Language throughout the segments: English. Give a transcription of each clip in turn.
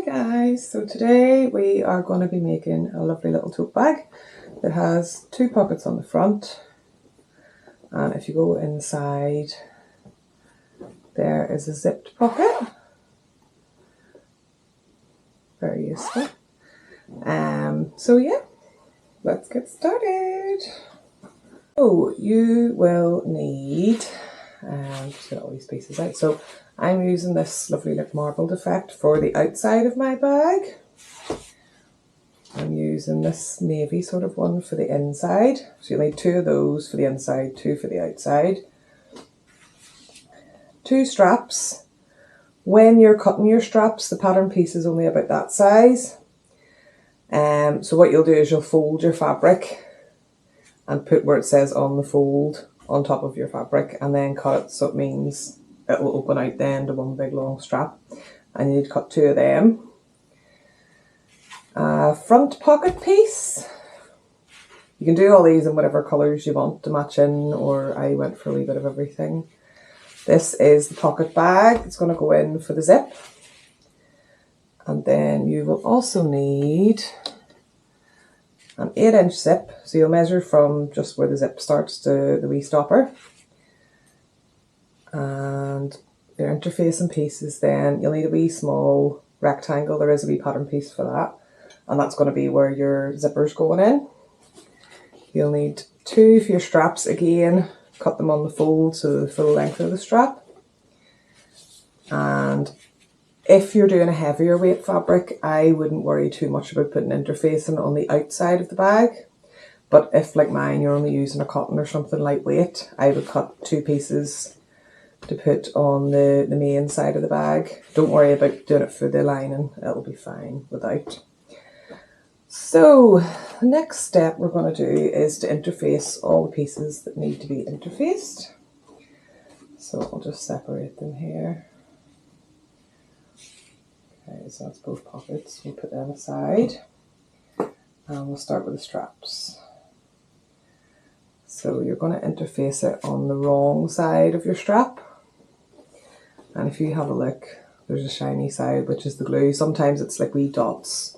Guys, so today we are going to be making a lovely little tote bag that has two pockets on the front, and if you go inside there is a zipped pocket. Very useful. So yeah, let's get started. So you will need just get all these pieces out. So I'm using this lovely like marbled effect for the outside of my bag. I'm using this navy sort of one for the inside. So you'll need two of those for the inside, two for the outside. Two straps. When you're cutting your straps, the pattern piece is only about that size. So what you'll do is you'll fold your fabric and put where it says on the fold on top of your fabric, and then cut it so it means it will open out then to one big long strap. And you need to cut two of them. Front pocket piece. You can do all these in whatever colours you want to match in, or I went for a wee bit of everything. This is the pocket bag. It's going to go in for the zip. And then you will also need an 8-inch zip. So you'll measure from just where the zip starts to the wee stopper. And your interfacing pieces, then you'll need a wee small rectangle. There is a wee pattern piece for that. And that's going to be where your zipper's going in. You'll need two for your straps. Again, cut them on the fold so the full length of the strap. And if you're doing a heavier weight fabric, I wouldn't worry too much about putting interfacing on the outside of the bag. But if, like mine, you're only using a cotton or something lightweight, I would cut two pieces to put on the main side of the bag. Don't worry about doing it for the lining, it'll be fine without. So the next step we're going to do is to interface all the pieces that need to be interfaced. So I'll just separate them here. Okay, so that's both pockets. We'll put them aside and we'll start with the straps. So you're going to interface it on the wrong side of your strap. And if you have a look, there's a shiny side, which is the glue. Sometimes it's like wee dots.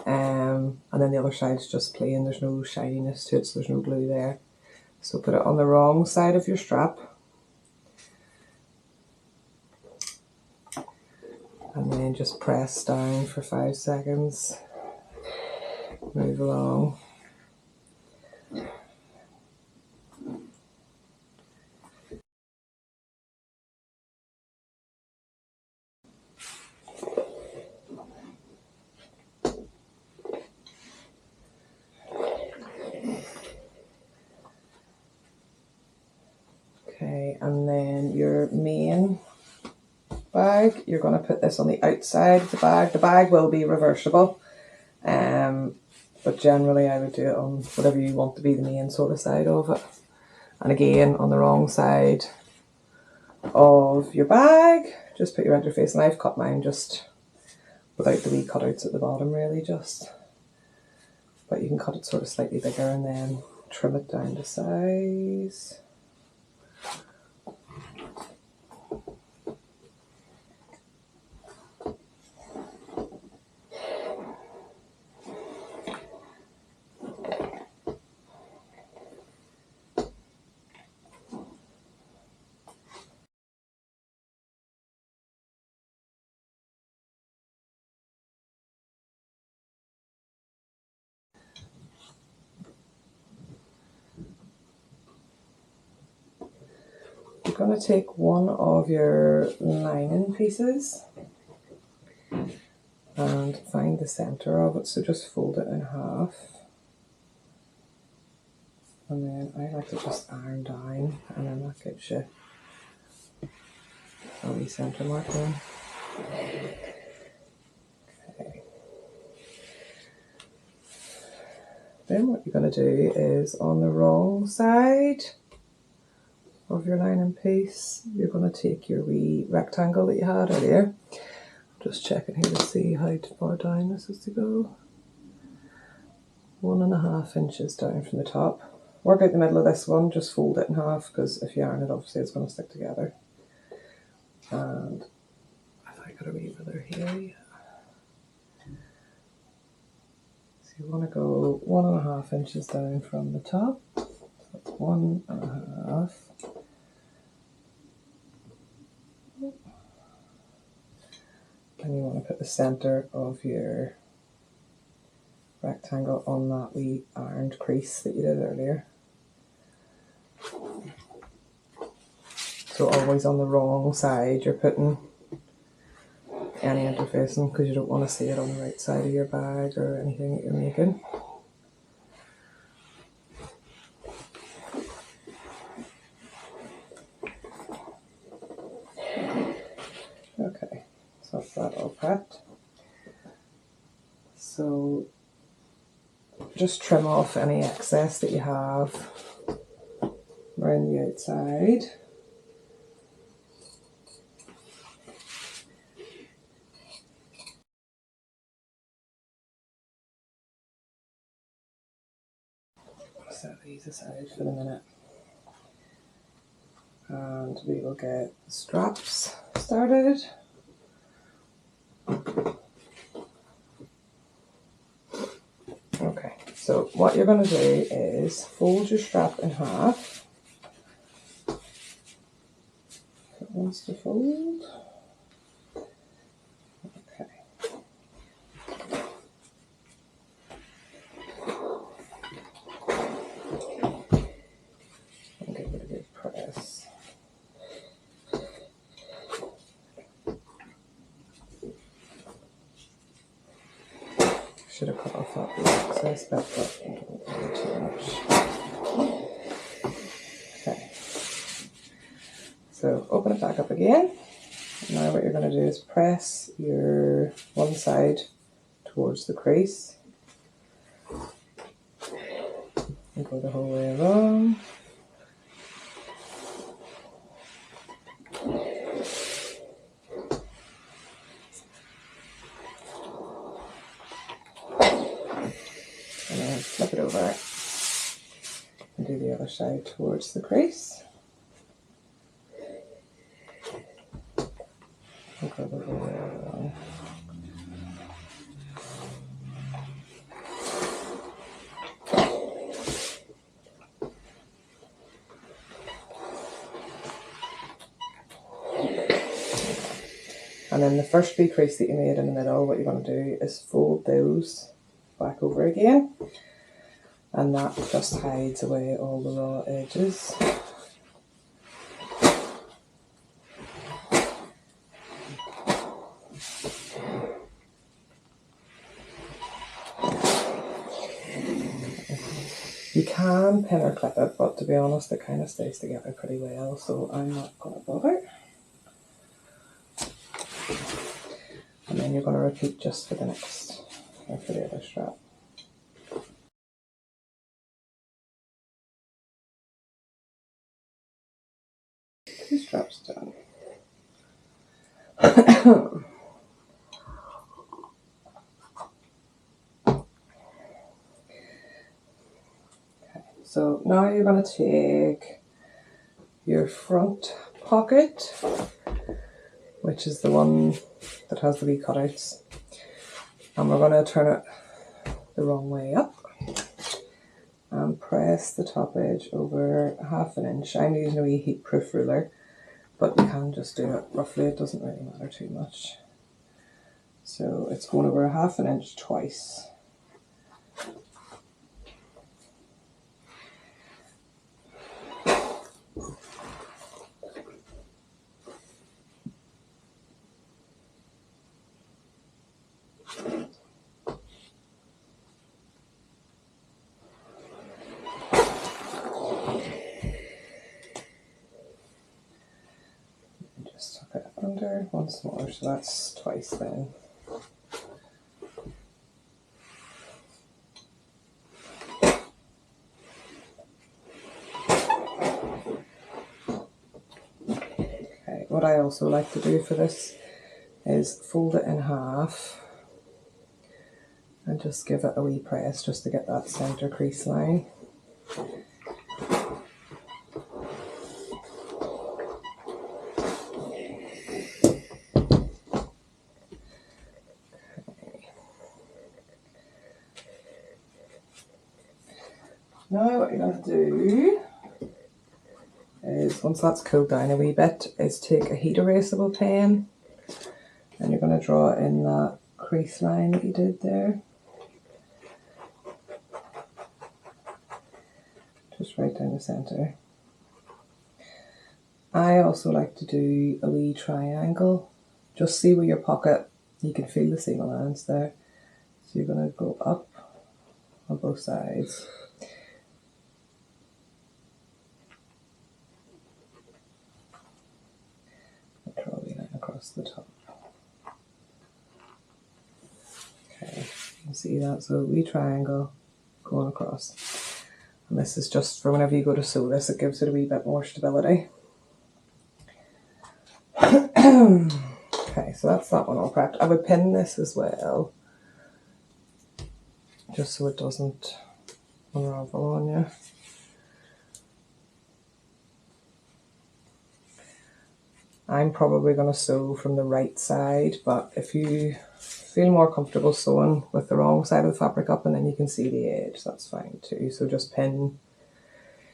And then the other side's just plain. There's no shininess to it, so there's no glue there. So put it on the wrong side of your strap. And then just press down for 5 seconds. Move along. Okay, and then your main bag, you're going to put this on the outside of the bag. The bag will be reversible, but generally I would do it on whatever you want to be the main sort of side of it. And again, on the wrong side of your bag, just put your interface. And I've cut mine just without the wee cutouts at the bottom, really, just. But you can cut it sort of slightly bigger and then trim it down to size. You're going to take one of your lining pieces and find the center of it, so just fold it in half. And then I like to just iron down, and then that gives you a wee center marking. Okay. Then what you're going to do is on the wrong side of your lining piece, you're going to take your wee rectangle that you had earlier. Just checking here to see how far down this is to go. 1.5 inches down from the top. Work out the middle of this one, just fold it in half, because if you iron it, obviously it's going to stick together. And if I got a wee ruler here, yeah. you want to go 1.5 inches down from the top. So that's 1.5. And you want to put the centre of your rectangle on that wee ironed crease that you did earlier. So always on the wrong side you're putting any interfacing, because you don't want to see it on the right side of your bag or anything that you're making. Okay, so that's that all prepped. So just trim off any excess that you have around the outside. Set these aside for the minute. And we will get the straps started. Okay, so what you're going to do is fold your strap in half. It wants to fold. Okay. And give it a good press. Should have cut off that excess bit, but don't worry too much. Okay. So open it back up again. Now what you're going to do is press your one side towards the crease and go the whole way around. And then flip it over and do the other side towards the crease. And go the whole way around. And then the first wee crease that you made in the middle, what you're going to do is fold those back over again, and that just hides away all the raw edges. You can pin or clip it, but to be honest it kind of stays together pretty well, so I'm not going to bother. And then you're going to repeat just for the next, or for the other strap. Two straps done. Okay, so now you're going to take your front pocket, which is the one that has the wee cutouts, and we're going to turn it the wrong way up and press the top edge over 1/2 inch. I'm using a wee heat proof ruler, but you can just do it roughly, it doesn't really matter too much. So it's going over 1/2 inch twice. Just tuck it under once more, so that's twice then. Okay, what I also like to do for this is fold it in half and just give it a wee press just to get that centre crease line. Now what you're going to do is, once that's cooled down a wee bit, is take a heat erasable pen and you're going to draw in that crease line that you did there. Just right down the centre. I also like to do a wee triangle. Just see where your pocket, you can feel the seam allowance there. So you're going to go up on both sides. And draw a wee line across the top. Okay, you can see that, so a wee triangle going across. And this is just for whenever you go to sew this, it gives it a wee bit more stability. Okay, so that's that one all prepped. I would pin this as well, just so it doesn't unravel on you. I'm probably going to sew from the right side, but if you feel more comfortable sewing with the wrong side of the fabric up and then you can see the edge, that's fine too. So just pin.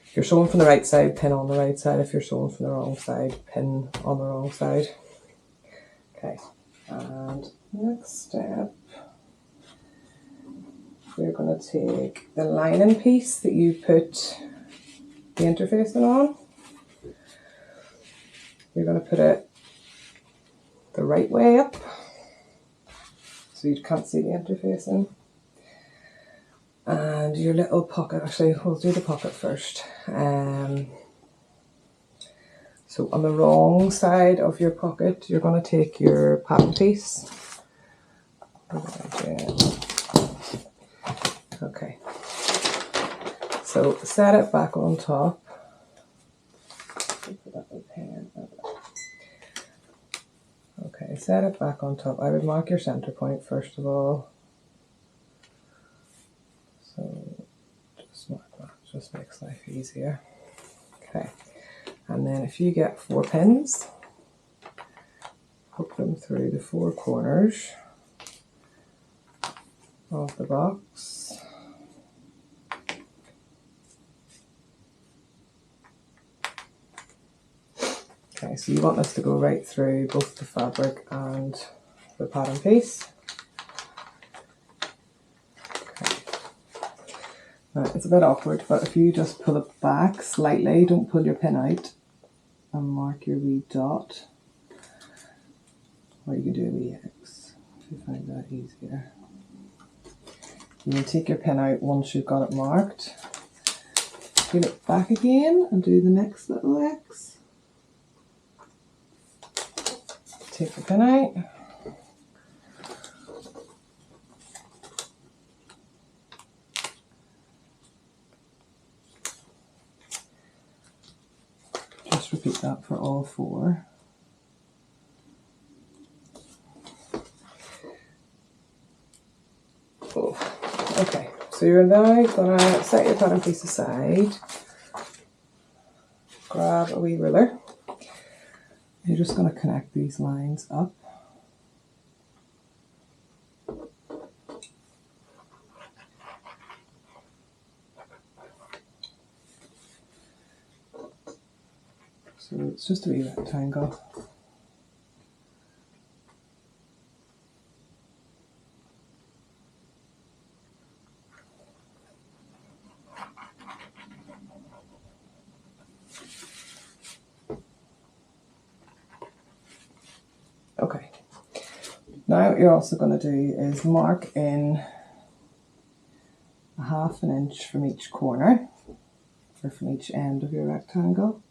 If you're sewing from the right side, pin on the right side. If you're sewing from the wrong side, pin on the wrong side. Okay, and next step, we're going to take the lining piece that you put the interfacing on. You're going to put it the right way up so you can't see the interfacing. And your little pocket, actually we'll do the pocket first. So on the wrong side of your pocket, you're going to take your pattern piece. Okay, so set it back on top. Okay, set it back on top. I would mark your center point first of all. So just mark that, just makes life easier. Okay, and then if you get 4 pins, hook them through the 4 corners of the box. Okay, so you want this to go right through both the fabric and the pattern piece. Okay. Now, it's a bit awkward, but if you just pull it back slightly, don't pull your pin out, and mark your wee dot, or you can do a wee X if you find that easier. You can take your pin out once you've got it marked, pull it back again and do the next little X. Take the pin out. Just repeat that for all 4. Oh, okay, so you're now going to set your pattern piece aside, grab a wee ruler. You're just going to connect these lines up. So it's just a wee rectangle. Okay, now what you're also going to do is mark in a 1/2 inch from each corner, or from each end of your rectangle,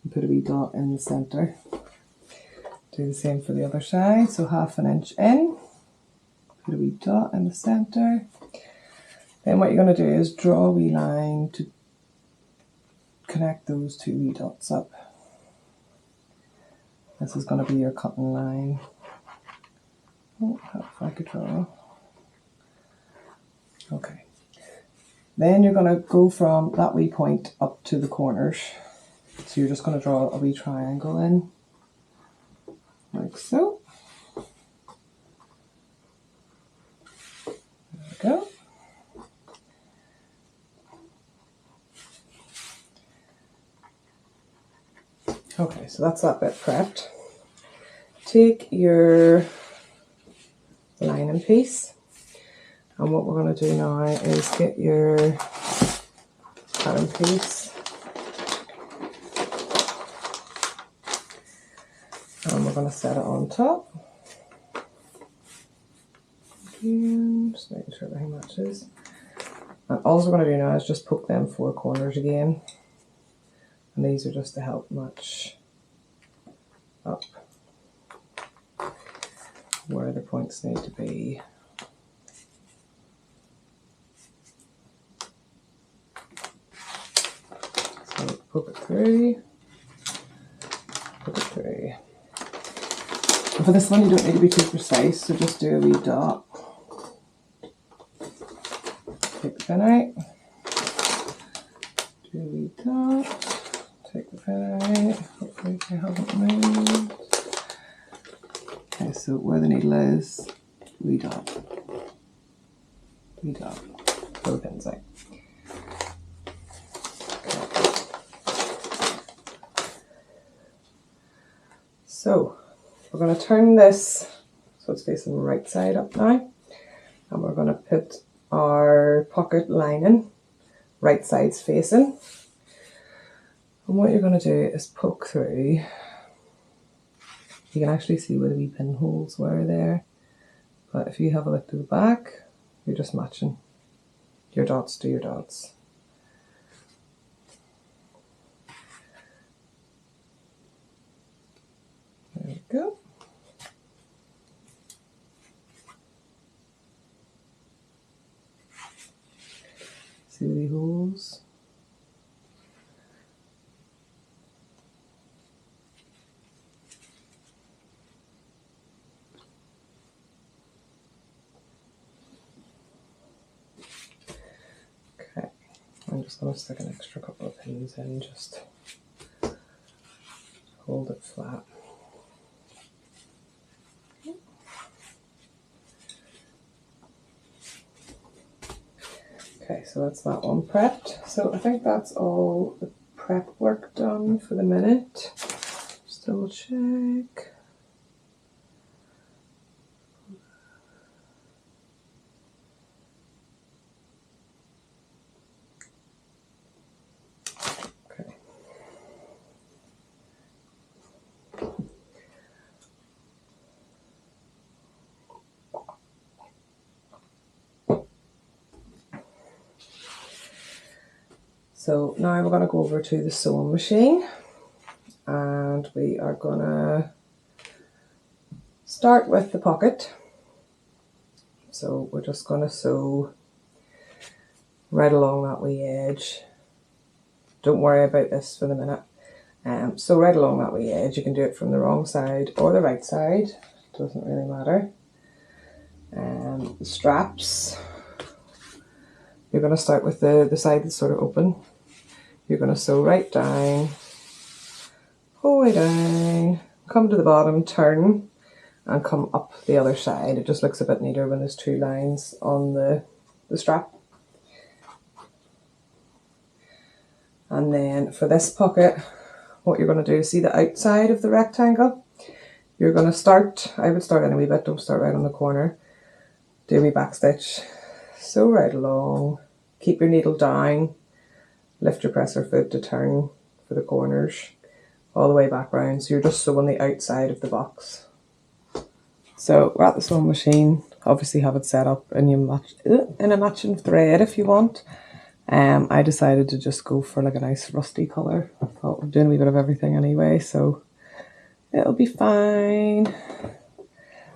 and put a wee dot in the centre. Do the same for the other side, so 1/2 inch in, put a wee dot in the centre. Then what you're going to do is draw a wee line to connect those 2 wee dots up. This is going to be your cutting line. Oh, if I could draw. Okay. Then you're going to go from that wee point up to the corners. So you're just going to draw a wee triangle in, like so. There we go. Okay, so that's that bit prepped. Take your lining piece, and what we're going to do now is get your pattern piece, and we're going to set it on top. Again, just making sure everything matches. And all we're going to do now is just poke them 4 corners again, and these are just to help match up where the points need to be. So poke it through, poke it through. And for this one you don't need to be too precise, so just do a wee dot. Take the pin out, do a wee dot, take the pin out, hopefully they haven't moved. Okay, so where the needle is, wee dot, pull the pins out. Okay. So we're going to turn this so it's facing the right side up now, and we're going to put our pocket lining right sides facing. And what you're going to do is poke through. You can actually see where the wee pinholes were there, but if you have a look to the back, you're just matching your dots to your dots. There we go. See the wee holes? Okay, I'm just going to stick an extra couple of pins in just to hold it flat. Okay, so that's that one prepped. So I think that's all the prep work done for the minute. Just double check. Okay. So now we're going to go over to the sewing machine, and we are going to start with the pocket. So we're just going to sew right along that wee edge. Don't worry about this for the minute. Sew right along that wee edge. You can do it from the wrong side or the right side, doesn't really matter. The straps, you're going to start with the side that's sort of open. You're going to sew right down, whole way down, come to the bottom, turn, and come up the other side. It just looks a bit neater when there's 2 lines on the strap. And then for this pocket, what you're going to do is see the outside of the rectangle. You're going to start, I would start in a wee bit, don't start right on the corner. Do a wee back stitch, sew right along, keep your needle down, lift your presser foot to turn for the corners, all the way back round. So you're just sewing the outside of the box. So we're at the sewing machine, obviously have it set up in a matching thread if you want. I decided to just go for like a nice rusty colour. I thought we're doing a wee bit of everything anyway, so it'll be fine.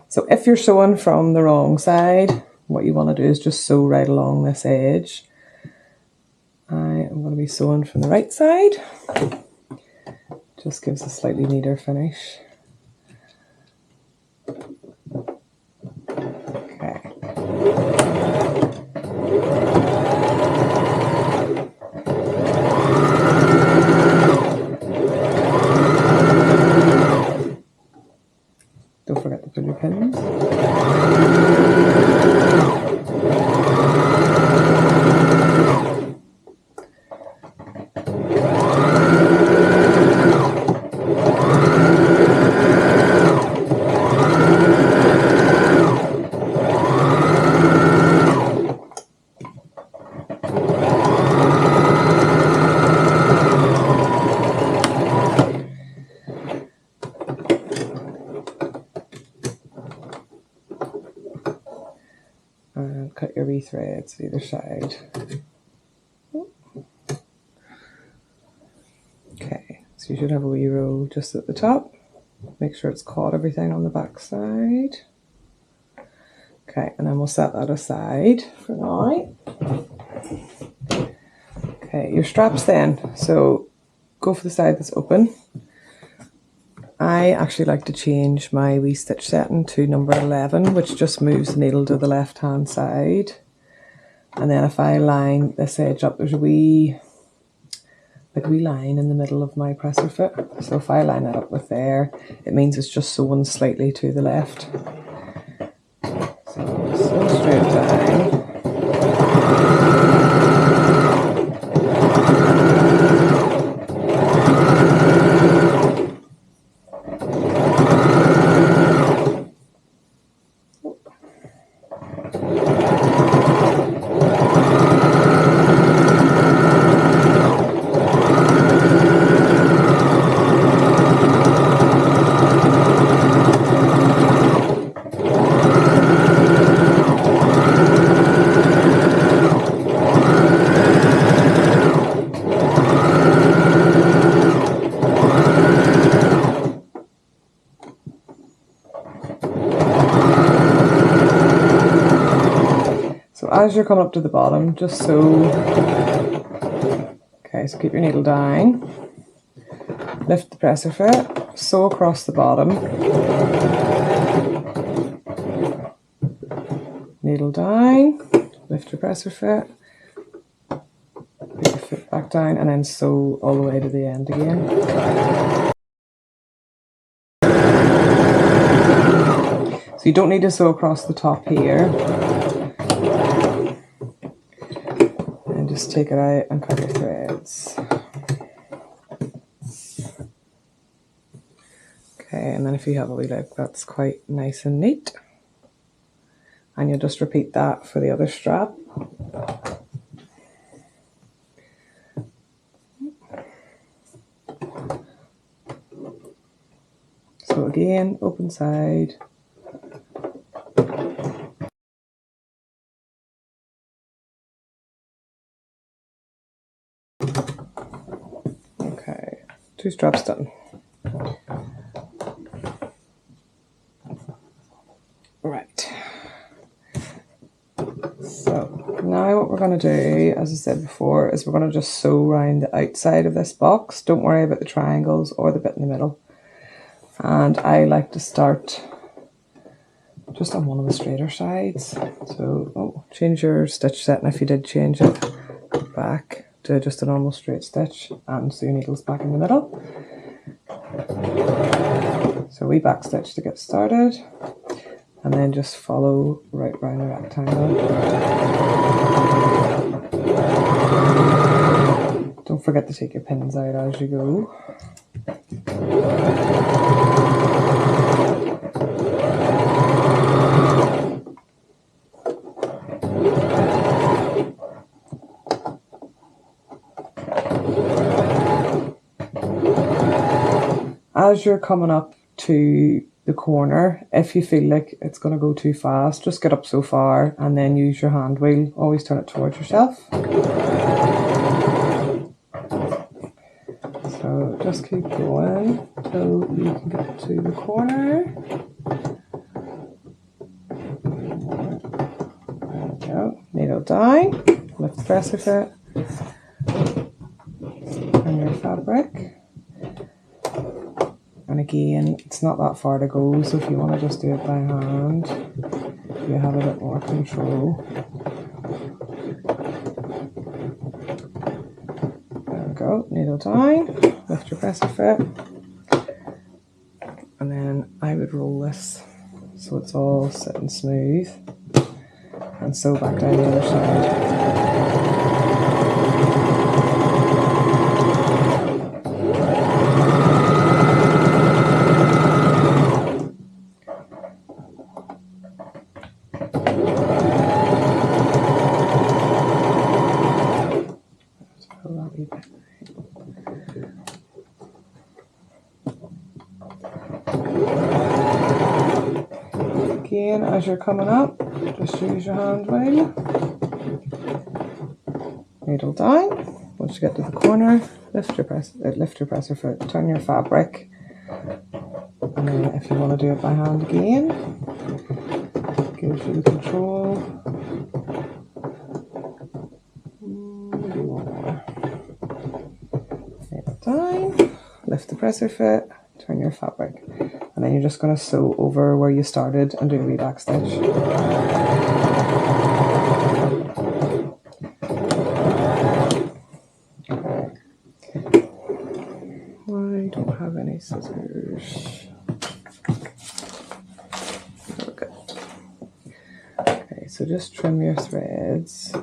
So if you're sewing from the wrong side, what you want to do is just sew right along this edge. I am going to be sewing from the right side. Just gives a slightly neater finish. Okay. Don't forget to pull your pins. and cut your wee threads either side. Okay, so you should have a wee row just at the top. Make sure it's caught everything on the back side. Okay, and then we'll set that aside for now. Okay, your straps then. So go for the side that's open. I actually like to change my wee stitch setting to number 11, which just moves the needle to the left hand side. And then if I line this edge up, there's a wee line in the middle of my presser foot. So if I line that up with there, it means it's just sewn slightly to the left. So sew straight down. As you're coming up to the bottom, just sew. Okay, so keep your needle down, lift the presser foot, sew across the bottom, needle down, lift your presser foot, put your foot back down, and then sew all the way to the end again. So you don't need to sew across the top here. Just take it out and cut your threads. Okay, and then if you have a wee look, that's quite nice and neat. And you'll just repeat that for the other strap. So again, open side. Okay, 2 straps done. Right. So now what we're going to do, as I said before, is we're going to just sew around the outside of this box. Don't worry about the triangles or the bit in the middle. And I like to start just on one of the straighter sides. So change your stitch setting if you did change it. Go back to just a normal straight stitch and sew your needles back in the middle. So we back stitch to get started, and then just follow right round the rectangle. Don't forget to take your pins out as you go. As you're coming up to the corner, if you feel like it's going to go too fast, just get up so far and then use your hand wheel. Always turn it towards yourself. So just keep going till you can get to the corner. There we go. Needle down, lift the presser foot, and your fabric. And again, it's not that far to go, so if you want to just do it by hand, you have a bit more control. There we go, needle down, lift your presser foot, and then I would roll this so it's all sitting smooth, and sew back down the other side. Again, as you're coming up, Just use your hand wheel. Needle down. Once you get to the corner, lift your presser foot, turn your fabric, and then if you want to do it by hand again, gives you the control. Maybe one more. Needle down, lift the presser foot, turn your fabric, and then you're just going to sew over where you started and do a wee back stitch. I don't have any scissors. Okay. Okay, so just trim your threads. I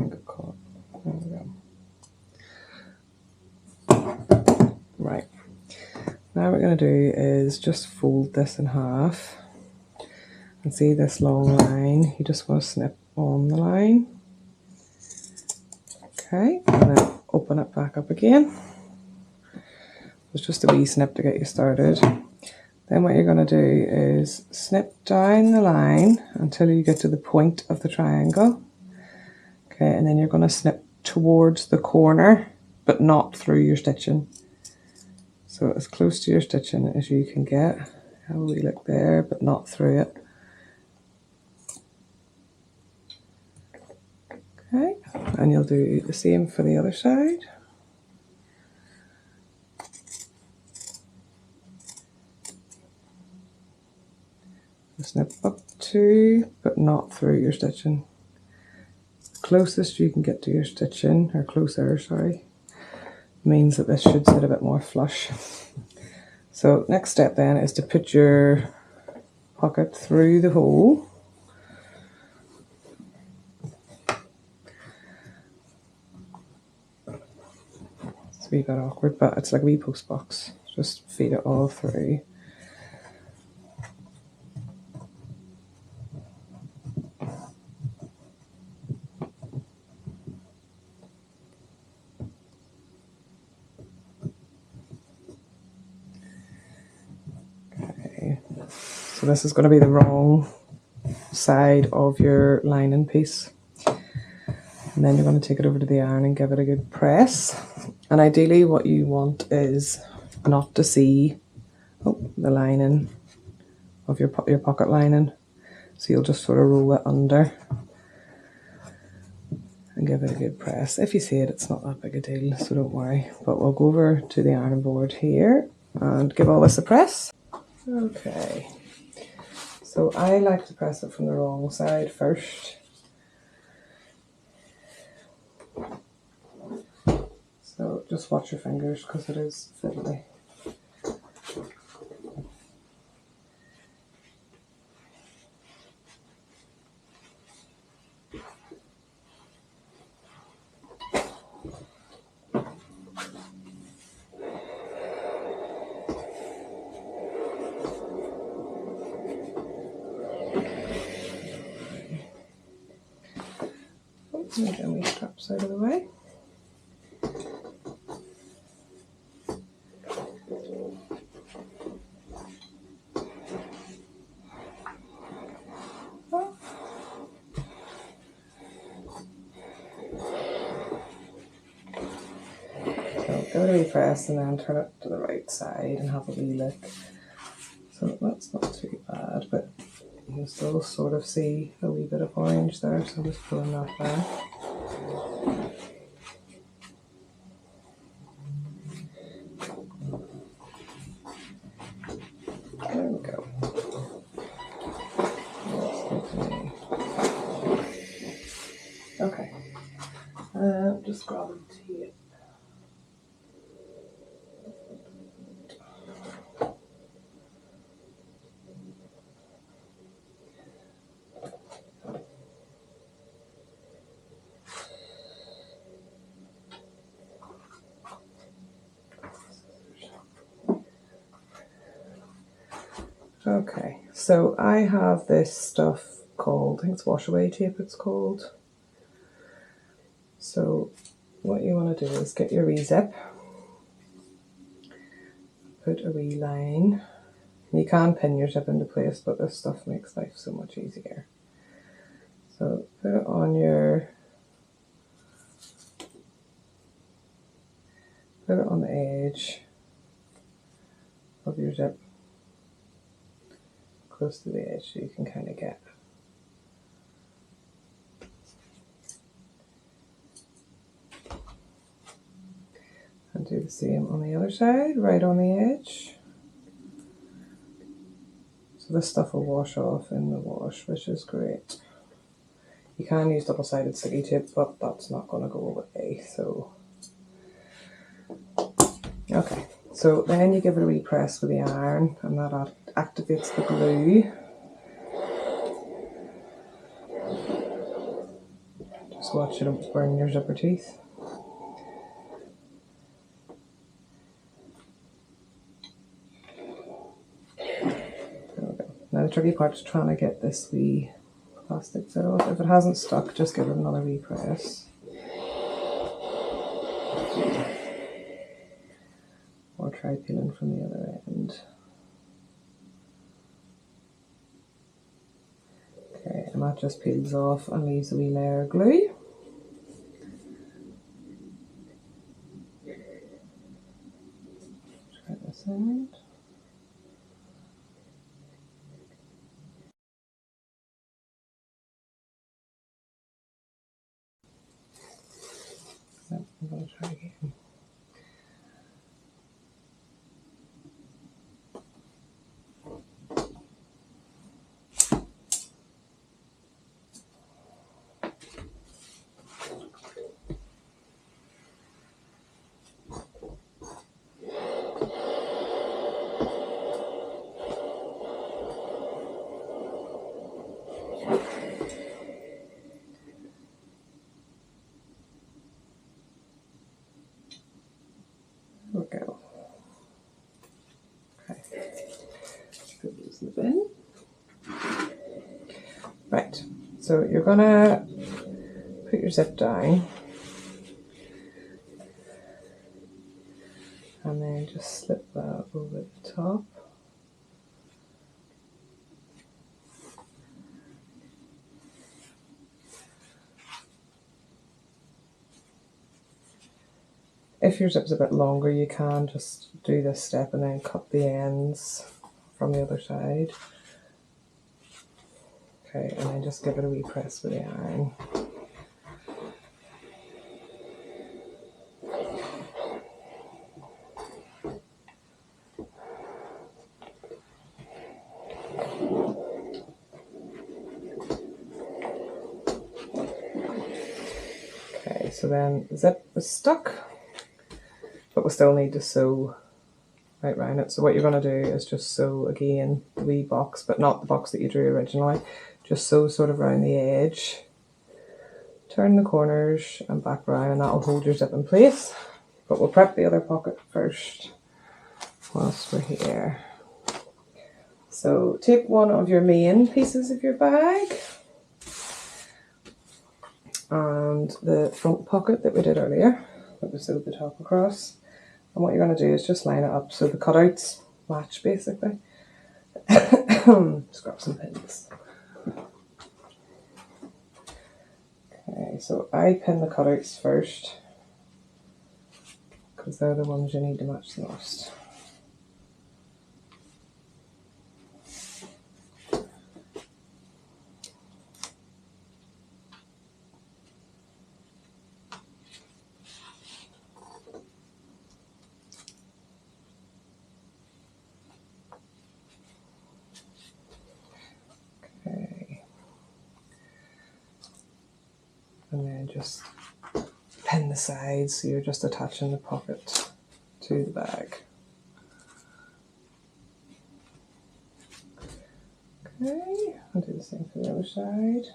got caught. There we go. Right. Now what we're going to do is just fold this in half. And see this long line? You just want to snip on the line. Okay, and then open it back up again. It's just a wee snip to get you started. Then what you're going to do is snip down the line until you get to the point of the triangle. Okay, and then you're going to snip towards the corner, but not through your stitching. So as close to your stitching as you can get. Have a wee look there, but not through it. Okay, and you'll do the same for the other side. Snip up to, but not through your stitching. Closest you can get to your stitching, or closer, sorry, means that this should sit a bit more flush. So next step then is to put your pocket through the hole. It's a wee bit awkward, but it's like a wee post box. Just feed it all through. So this is going to be the wrong side of your lining piece. And then you're going to take it over to the iron and give it a good press. And ideally what you want is not to see the lining of your pocket lining. So you'll just sort of roll it under and give it a good press. If you see it, it's not that big a deal, so don't worry. But we'll go over to the ironing board here and give all this a press. Okay. So I like to press it from the wrong side first. So just watch your fingers because it is fiddly. Get my straps out of the way. So give it a wee press and then turn it to the right side and have a wee look. So that's not too bad, but you can still sort of see a wee bit of orange there, so I'm just pulling that back. There we go. Okay. Just grab the tape. Okay, so I have this stuff called, I think it's Washaway tape it's called. So what you want to do is get your wee zip, put a wee line. You can pin your zip into place, but this stuff makes life so much easier. So put it on the edge of your zip, close to the edge, so you can kind of get. And do the same on the other side, right on the edge. So this stuff will wash off in the wash, which is great. You can use double-sided sticky tape, but that's not going to go away, so. Okay, so then you give it a wee press with the iron, and that activates the glue. Just watch it don't burn your zipper teeth. Now the tricky part is trying to get this wee plastic bit off. If it hasn't stuck, just give it another wee press. Or try peeling from the other end. Okay, and that just peels off and leaves a wee layer of glue. Try this end. I'm going to try again. There we go. Okay, put these in the bin. Right, so you're gonna put your zip down and then just slip that over the top. If your zip's a bit longer, you can just do this step and then cut the ends from the other side. Okay, and then just give it a wee press with the iron. Okay, so then the zip is stuck, but we still need to sew right round it. So what you're going to do is just sew again the wee box, but not the box that you drew originally. Just sew sort of around the edge, turn the corners and back round, and that'll hold your zip in place. But we'll prep the other pocket first whilst we're here. So take one of your main pieces of your bag and the front pocket that we did earlier, that we sewed the top across. And what you're going to do is just line it up so the cutouts match, basically. Just grab some pins. Okay, so I pin the cutouts first because they're the ones you need to match the most. And then just pin the sides so you're just attaching the pocket to the bag. Okay, I'll do the same for the other side.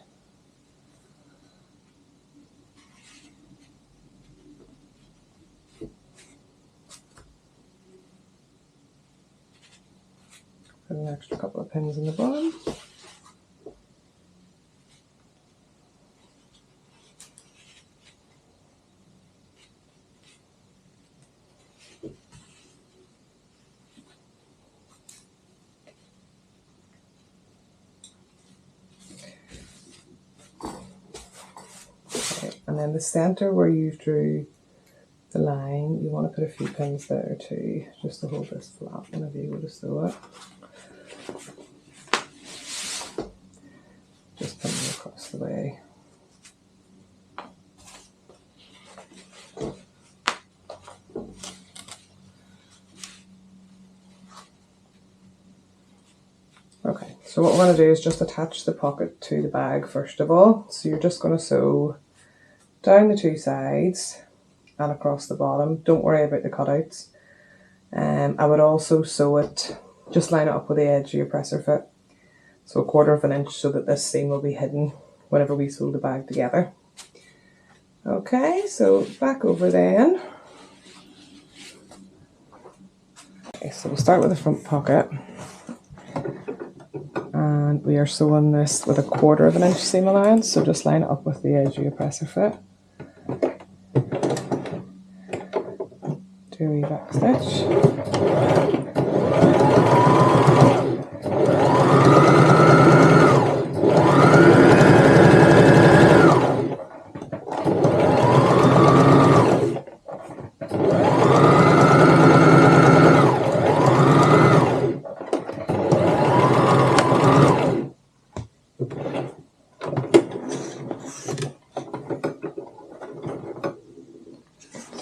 Put an extra couple of pins in the bottom. then the centre where you drew the line, you want to put a few pins there too, just to hold this flat whenever you go to sew it. Just pin them across the way. Okay, so what we're going to do is just attach the pocket to the bag first of all. So you're just going to sew down the two sides and across the bottom. Don't worry about the cutouts. I would also sew it, just line it up with the edge of your presser foot. So 1/4 of an inch, so that this seam will be hidden whenever we sew the bag together. Okay, so back over then. Okay, so we'll start with the front pocket. And we are sewing this with 1/4 of an inch seam allowance, so just line it up with the edge of your presser foot. Do a wee back stitch.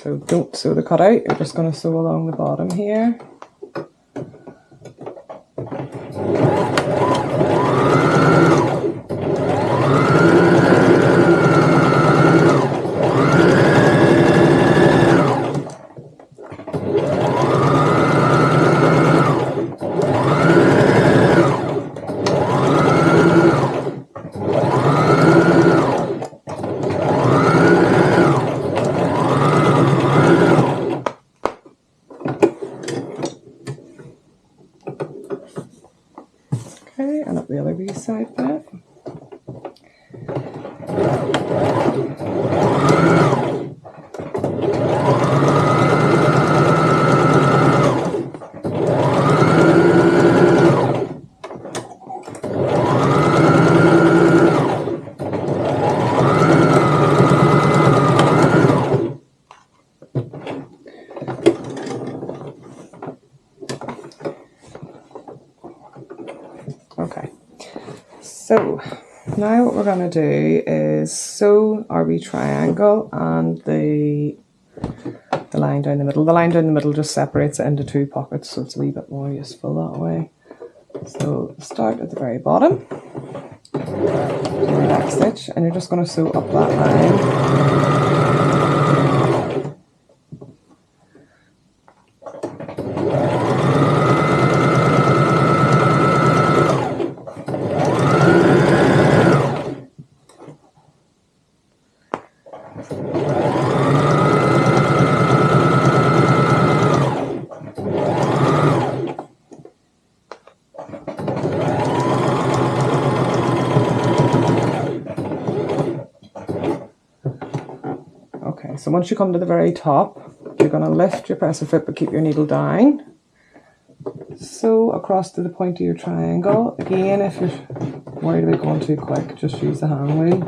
So don't sew the cutout, you're just going to sew along the bottom here. Okay, and up the other wee side bit. Okay, so now what we're going to do is sew our wee triangle and the line down the middle. The line down the middle just separates it into two pockets, so it's a wee bit more useful that way. So start at the very bottom, do your back stitch, and you're just going to sew up that line. Okay, so once you come to the very top, you're going to lift your presser foot but keep your needle down. Sew across to the point of your triangle. Again, if you're worried about going too quick, just use the hand wheel.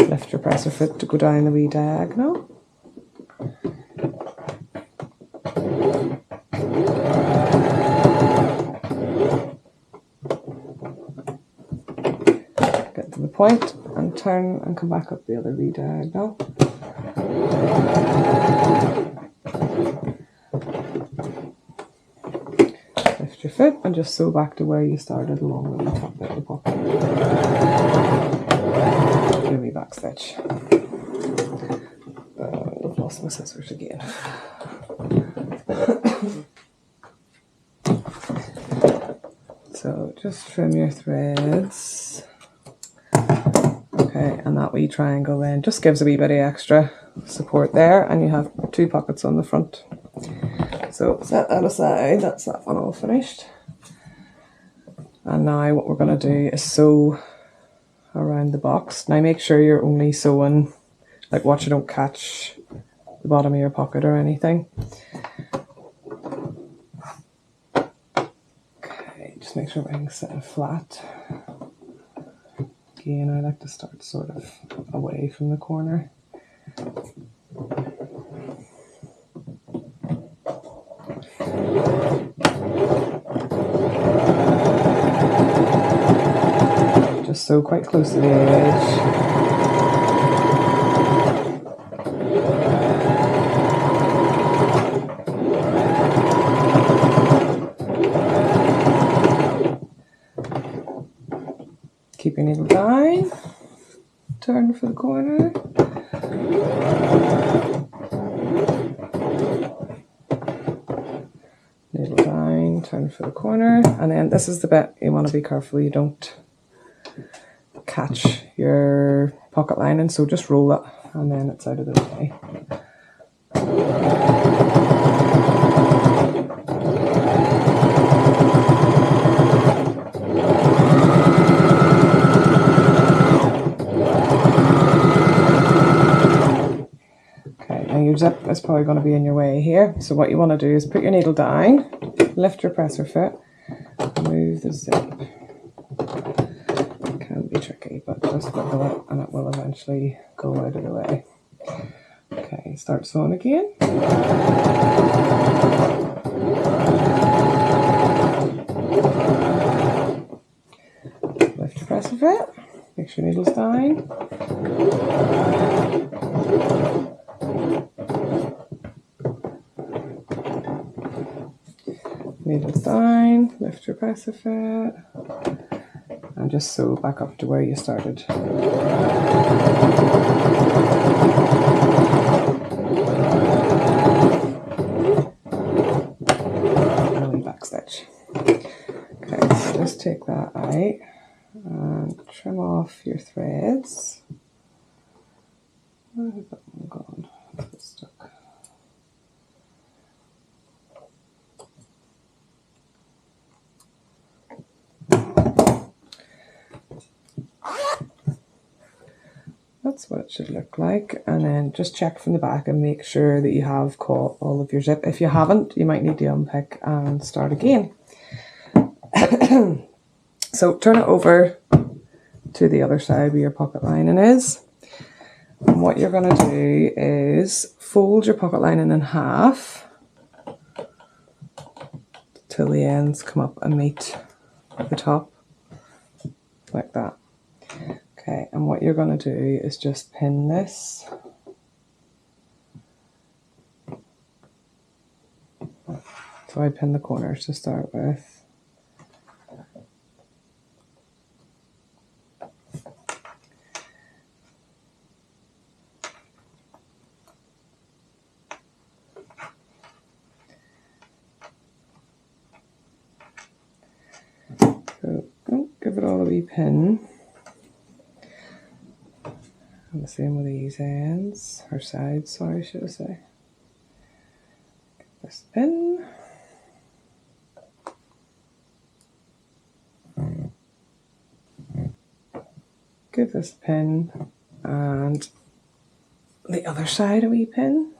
Lift your presser foot to go down the wee diagonal. Get to the point and turn and come back up the other wee diagonal. Lift your foot and just sew back to where you started along the top bit of the pocket. Do a wee back stitch. I've lost my scissors again. So just trim your threads. Okay, and that wee triangle then just gives a wee bit of extra support there, and you have two pockets on the front. So set that aside, that's that one all finished. And now what we're going to do is sew around the box. Now make sure you're only sewing, like watch you don't catch the bottom of your pocket or anything. Just make sure everything's sitting flat. Again, I like to start sort of away from the corner. Just so quite close to the edge. Keep your needle down, turn for the corner. Needle down, turn for the corner. And then this is the bit you want to be careful you don't catch your pocket lining, so just roll it and then it's out of the way. Your zip is probably going to be in your way here, so what you want to do is put your needle down, lift your presser foot, move the zip. It can be tricky, but just wiggle it and it will eventually go out of the way. Okay, start sewing again. Lift your presser foot, make sure your needle's down. Needles down, lift your presser foot, and just sew back up to where you started. And back stitch. Okay, so just take that out and trim off your threads. Where has that one gone? It's stuck. That's what it should look like, and then just check from the back and make sure that you have caught all of your zip. If you haven't, you might need to unpick and start again. So turn it over to the other side where your pocket lining is, and what you're going to do is fold your pocket lining in half till the ends come up and meet the top, like that. Okay, and what you're going to do is just pin this. So I pin the corners to start with. So give it all a wee pin. And the same with these ends, or sides, sorry, should I say. Give this pin. Give this pin, and the other side a wee pin.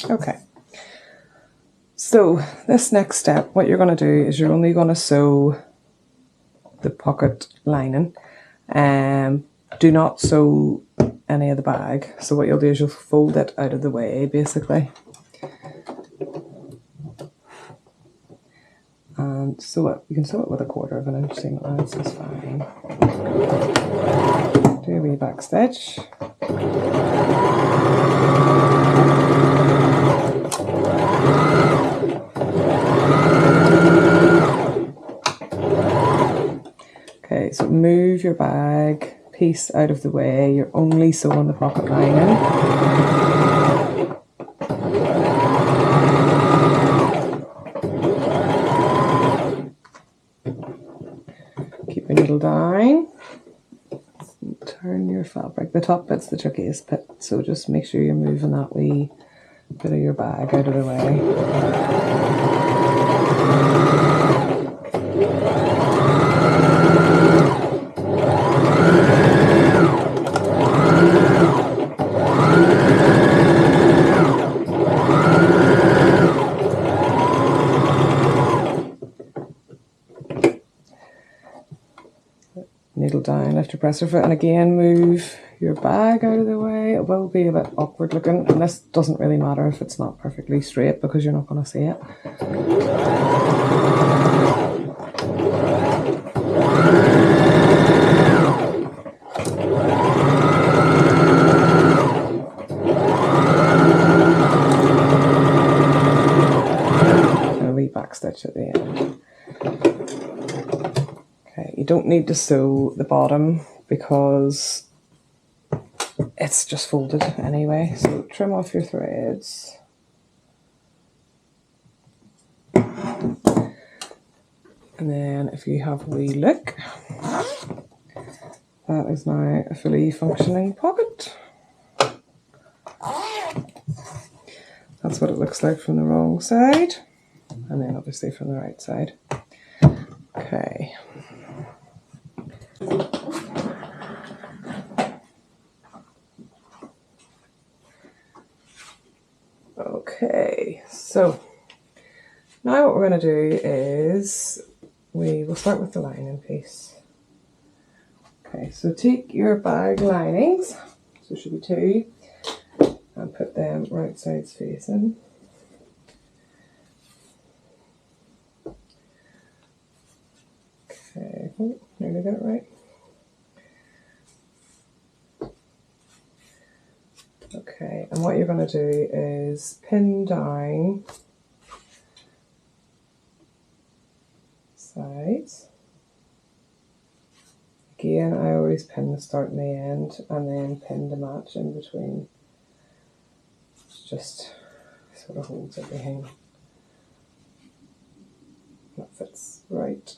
Okay, so this next step, what you're going to do is you're only going to sew the pocket lining. Do not sew any of the bag. So what you'll do is you'll fold it out of the way, basically. And sew it. You can sew it with 1/4 of an inch seam allowance, is fine. Do a wee back stitch. Okay, so move your bag piece out of the way. You're only sewing the pocket lining. Keep your needle down. Turn your fabric. The top bit's the trickiest bit, so just make sure you're moving that wee bit of your bag out of the way. Needle down, lift your presser foot, and again move your bag out of the way. It will be a bit awkward looking, and this doesn't really matter if it's not perfectly straight because you're not going to see it. And a wee back stitch at the end. Okay, you don't need to sew the bottom because it's just folded anyway, so trim off your threads. And then if you have a wee look, that is now a fully functioning pocket. That's what it looks like from the wrong side, and then obviously from the right side. Okay. Okay, so now what we're going to do is we will start with the lining piece. Okay, so take your bag linings, so there should be 2, and put them right sides facing. Okay, oh, nearly got it right. Okay, and what you're going to do is pin down sides. Again, I always pin the start and the end, and then pin the match in between. It's just sort of holds everything. That fits right.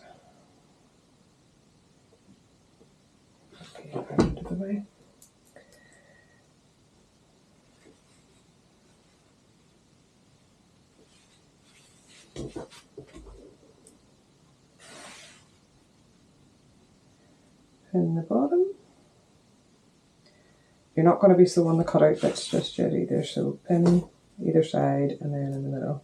Okay, out of the way. Pin the bottom. You're not going to be sewing the cutout bits just yet either, so pin either side and then in the middle.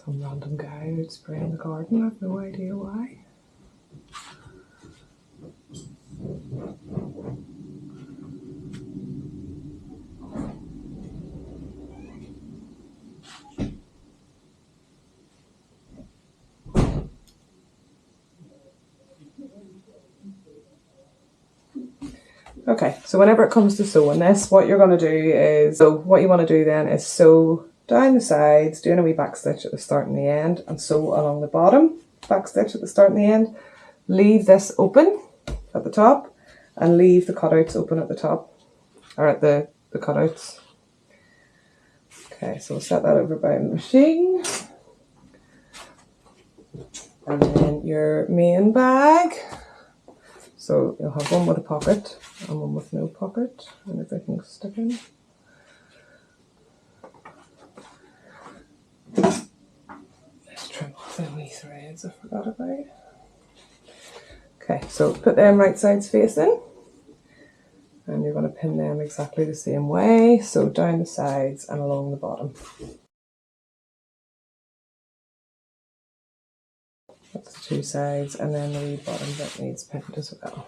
Some random guy who'd spray in the garden, I have no idea why. Okay, so whenever it comes to sewing this, what you're going to do is, so what you want to do then is sew down the sides, doing a wee back stitch at the start and the end, and sew along the bottom, back stitch at the start and the end. Leave this open at the top, and leave the cutouts open at the top, or at the cutouts. Okay, so we'll set that over by the machine. And then your main bag. So you'll have one with a pocket and one with no pocket, and everything's sticking. Let's trim off the wee threads I forgot about. Okay, so put them right sides facing, and you're going to pin them exactly the same way, so down the sides and along the bottom. That's the 2 sides, and then the wee bottom bit needs pinned as well.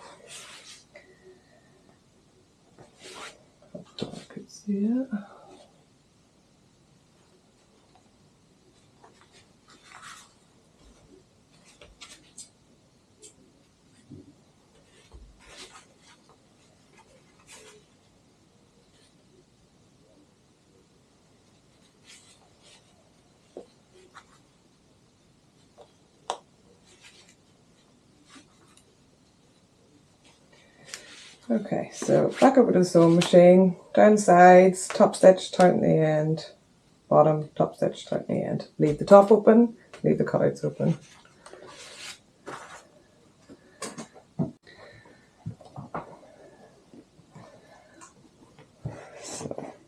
I could see it. Okay, so back over to the sewing machine, down the sides, top stitch, tighten the end, bottom, top stitch, tighten the end. Leave the top open, leave the cutouts open. So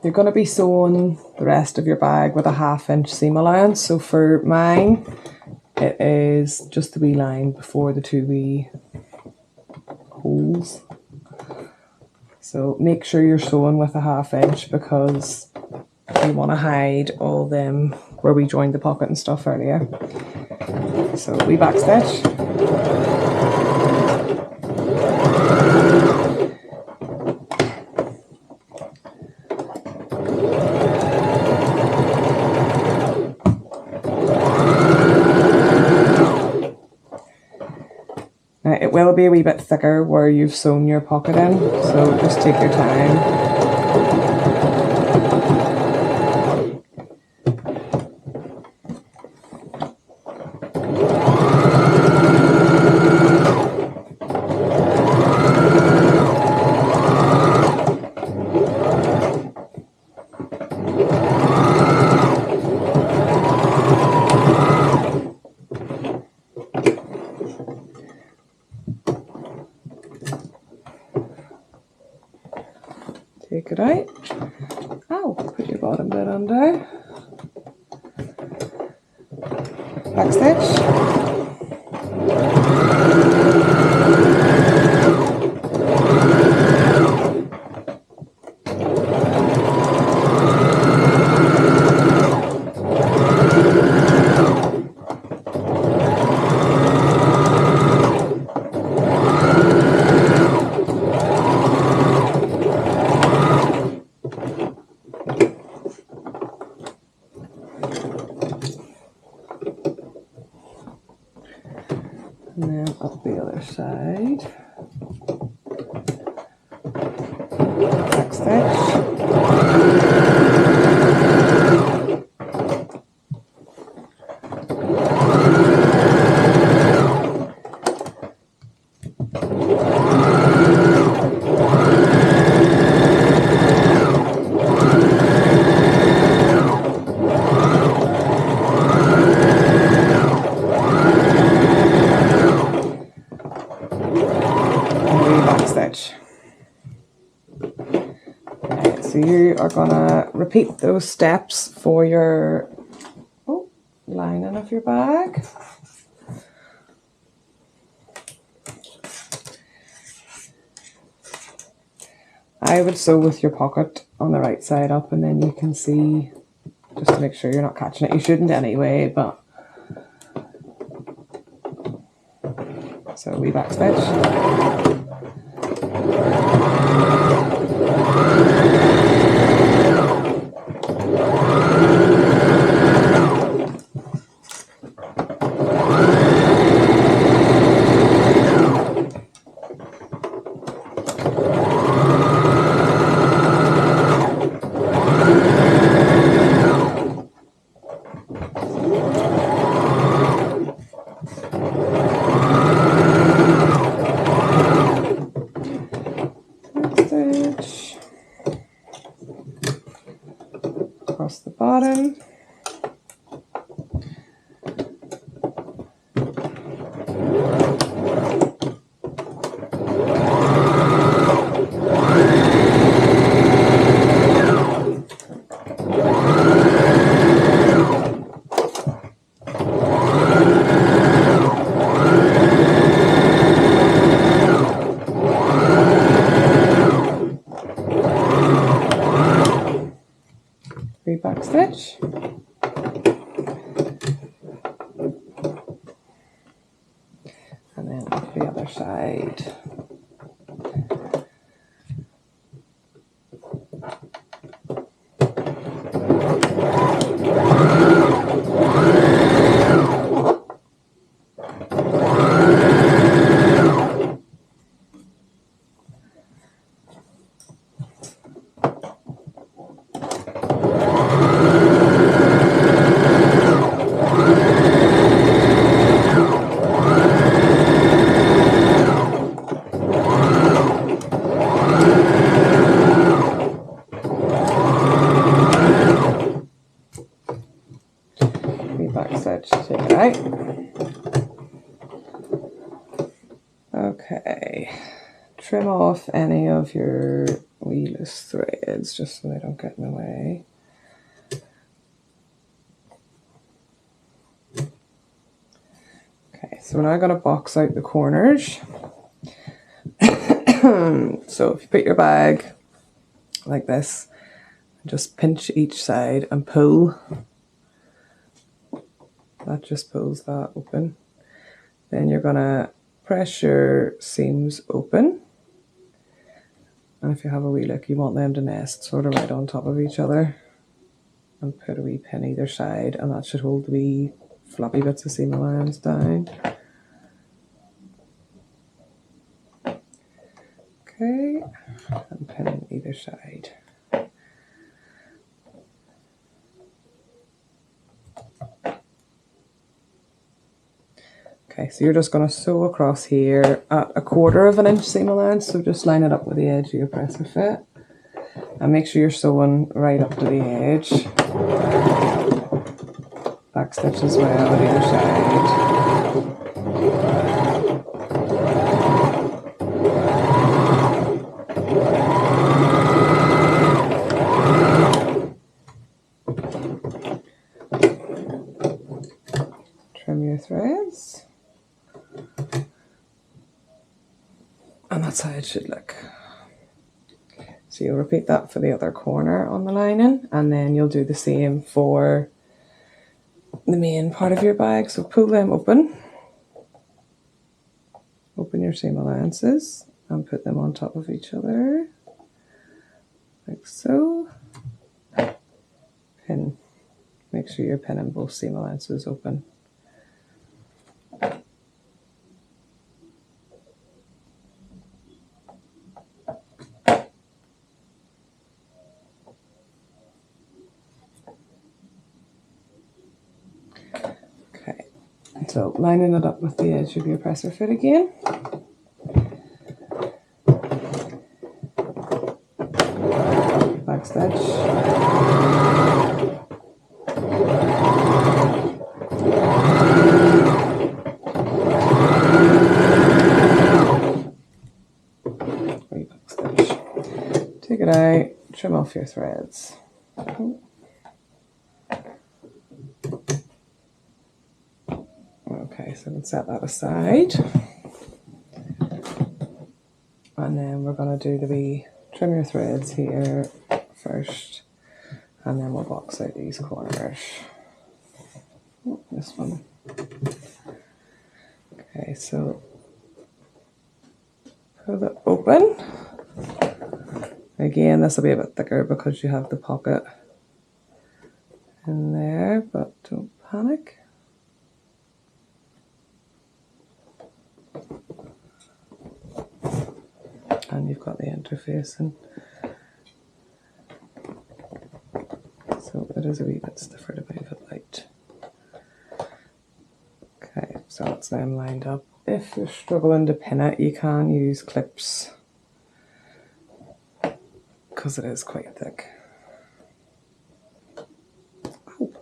you're going to be sewing the rest of your bag with a 1/2 inch seam allowance. So for mine, it is just the wee line before the 2 wee holes. So make sure you're sewing with a 1/2 inch because you want to hide all them where we joined the pocket and stuff earlier. So we backstitch. Now it will be a wee bit thicker where you've sewn your pocket in, so just take your time. Take it out. Oh, put your bottom bit under. Backstitch. And then up the other side. Backstitch. Backstitch. Right, so you are gonna repeat those steps for your lining of your bag. I would sew with your pocket on the right side up, and then you can see, just to make sure you're not catching it. You shouldn't anyway, but so we backstitch. Across the bottom. Backstitch. And then up the other side. Okay, trim off any of your wee loose threads just so they don't get in the way. Okay, so we're now going to box out the corners. So if you put your bag like this, just pinch each side and pull. That just pulls that open. Then you're going to press your seams open. And if you have a wee look, you want them to nest sort of right on top of each other. And put a wee pin either side, and that should hold the wee floppy bits of seam allowance down. Okay, and pin on either side. Okay, so you're just going to sew across here at 1/4 inch seam allowance, so just line it up with the edge of your presser fit. And make sure you're sewing right up to the edge. Back stitch as well on either side. Trim your threads. And that's how it should look. So you'll repeat that for the other corner on the lining, and then you'll do the same for the main part of your bag. So pull them open. Open your seam allowances and put them on top of each other, like so. Pin. Make sure you're pinning both seam allowances open. So lining it up with the edge of your presser fit again. Back stitch. Back stitch. Take it out, trim off your threads. Okay, so we'll set that aside. And then we're going to do the wee trim your threads here first, and then we'll box out these corners. Oh, this one. Okay, so pull it open. Again, this will be a bit thicker because you have the pocket in there, but don't panic. And you've got the interfacing, so it is a wee bit stiffer to move it light. Okay, so it's then lined up. If you're struggling to pin it, you can use clips because it is quite thick. Oh.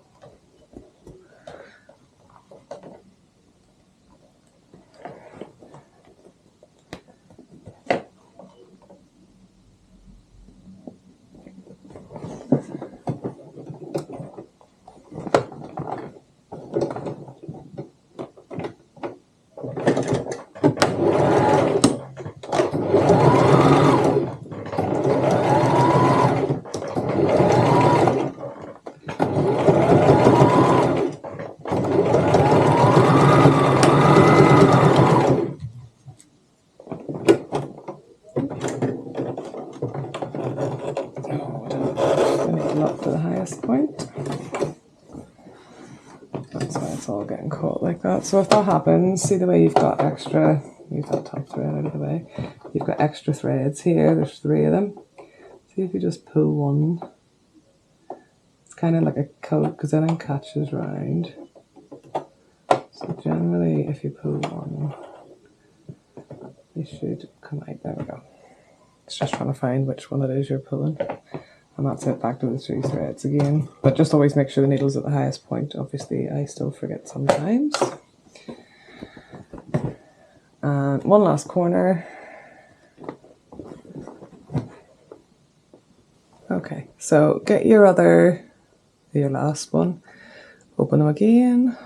Up to the highest point. That's why it's all getting caught like that. So if that happens, see the way you've got extra, move that top thread out of the way, you've got extra threads here, there's 3 of them. See if you just pull one, it's kind of like a coat because then it catches round. So generally if you pull one, they should come out. There we go. It's just trying to find which one it is you're pulling. And that's it, back to the 3 threads again. But just always make sure the needle's at the highest point. Obviously, I still forget sometimes. And one last corner. Okay, so get your last one, open them again.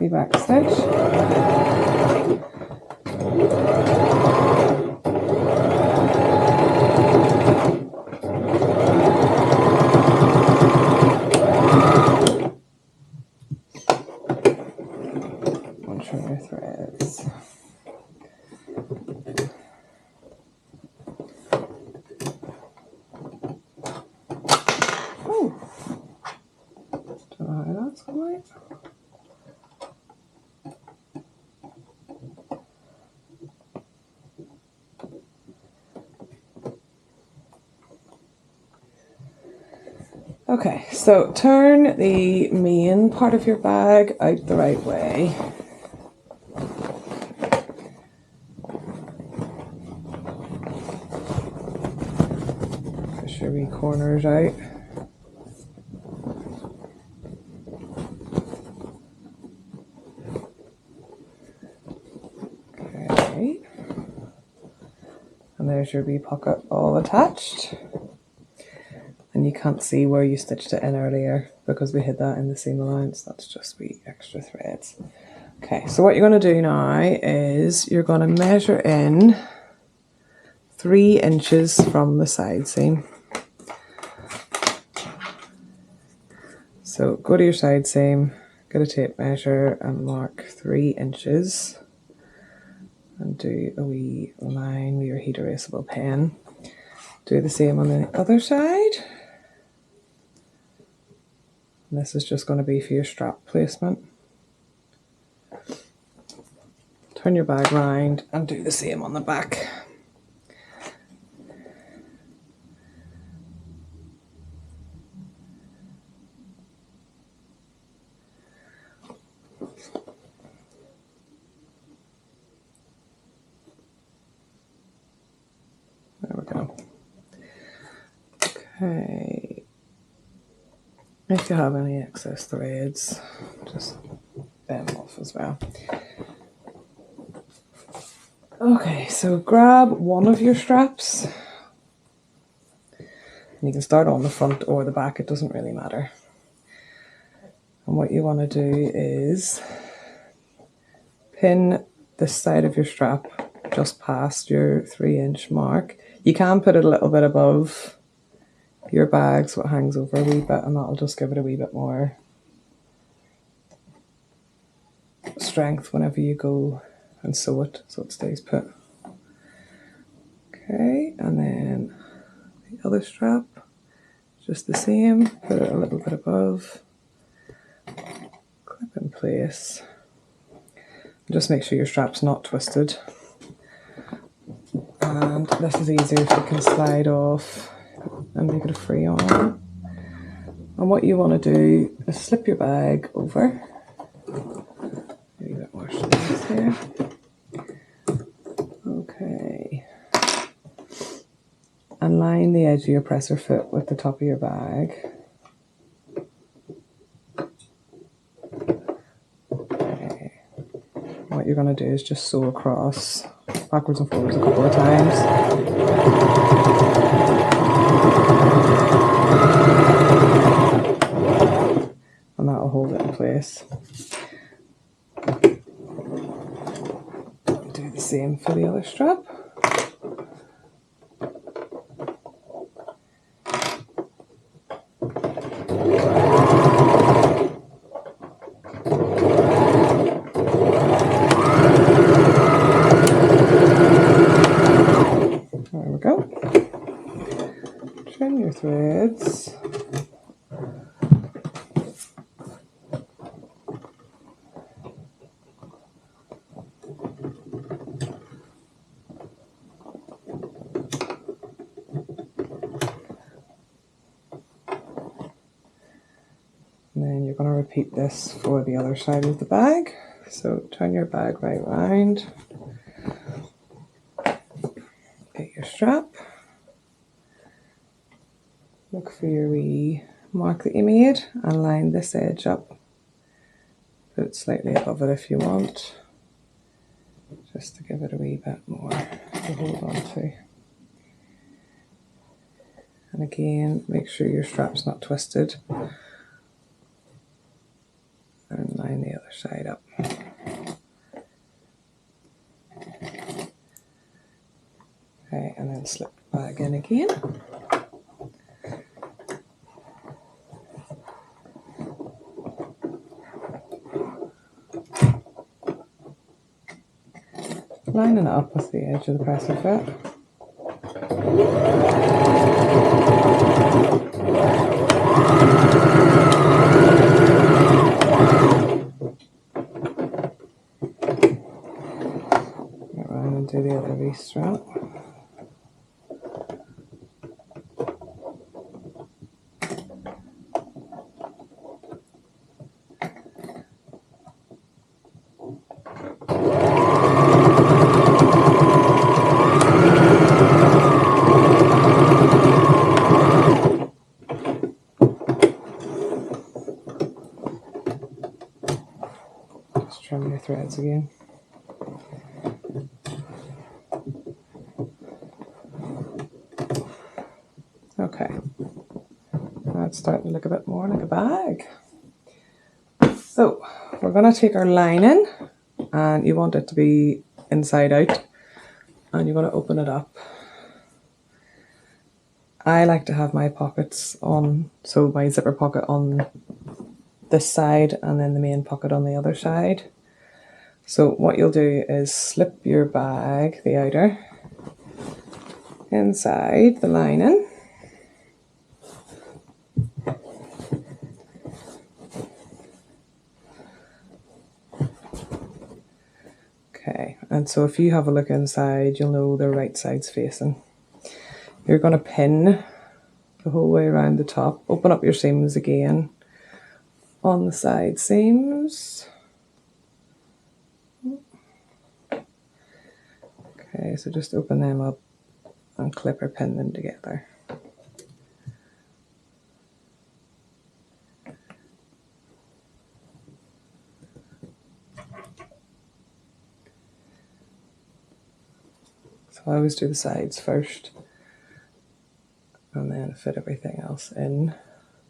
The back stitch. Unsure your threads. Oh, don't know how that's going. Okay, so turn the main part of your bag out the right way. Push your wee corners out. Okay. And there's your wee pocket all attached. And you can't see where you stitched it in earlier because we hid that in the seam allowance. That's just wee extra threads. Okay, so what you're going to do now is you're going to measure in 3 inches from the side seam. So go to your side seam, get a tape measure and mark 3 inches and do a wee line with your heat erasable pen. Do the same on the other side. And this is just going to be for your strap placement. Turn your bag round and do the same on the back. There we go. Okay. If you have any excess threads, just bend them off as well. Okay, so grab one of your straps. You can start on the front or the back, it doesn't really matter. And what you want to do is pin this side of your strap just past your 3-inch mark. You can put it a little bit above your bag so it hangs over a wee bit, and that'll just give it a wee bit more strength whenever you go and sew it so it stays put. Okay, and then the other strap, just the same, put it a little bit above, clip in place, just make sure your strap's not twisted. And this is easier if you can slide off and make it a free arm. And what you want to do is slip your bag over. Maybe a bit more space here. Okay. And line the edge of your presser foot with the top of your bag. Okay. What you're going to do is just sew across backwards and forwards a couple of times. And that'll hold it in place. Do the same for the other strap. threads. And then you're going to repeat this for the other side of the bag. So turn your bag right round, get your strap, look for your wee mark that you made and line this edge up. Put it slightly above it if you want, just to give it a wee bit more to hold on to. And again, make sure your strap's not twisted. And line the other side up. Okay, and then slip the bag in again. Lining it up with the edge of the presser fit. Get around and do the other wee strap. Trim your threads again. Okay, now it's starting to look a bit more like a bag. So we're going to take our lining, and you want it to be inside out, and you're going to open it up. I like to have my pockets on, so my zipper pocket on this side and then the main pocket on the other side. So what you'll do is slip your bag, the outer, inside the lining. Okay, and so if you have a look inside, you'll know the right side's facing. You're going to pin the whole way around the top. Open up your seams again on the side seams. Okay, so just open them up and clip or pin them together. So I always do the sides first and then fit everything else in.